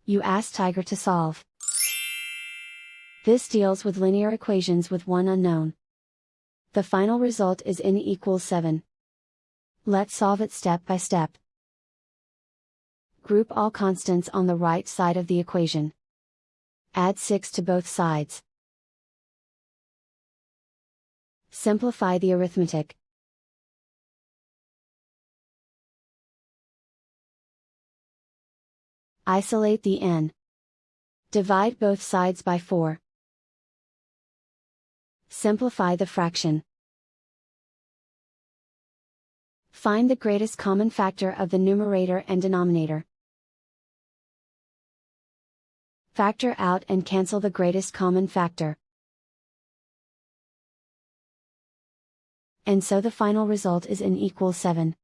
You ask Tiger to solve. This deals with linear equations with one unknown. The final result is n equals 7. Let's solve it step by step. Group all constants on the right side of the equation. Add 6 to both sides. Simplify the arithmetic. Isolate the n. Divide both sides by 4. Simplify the fraction. Find the greatest common factor of the numerator and denominator. Factor out and cancel the greatest common factor. And so the final result is n equals 7.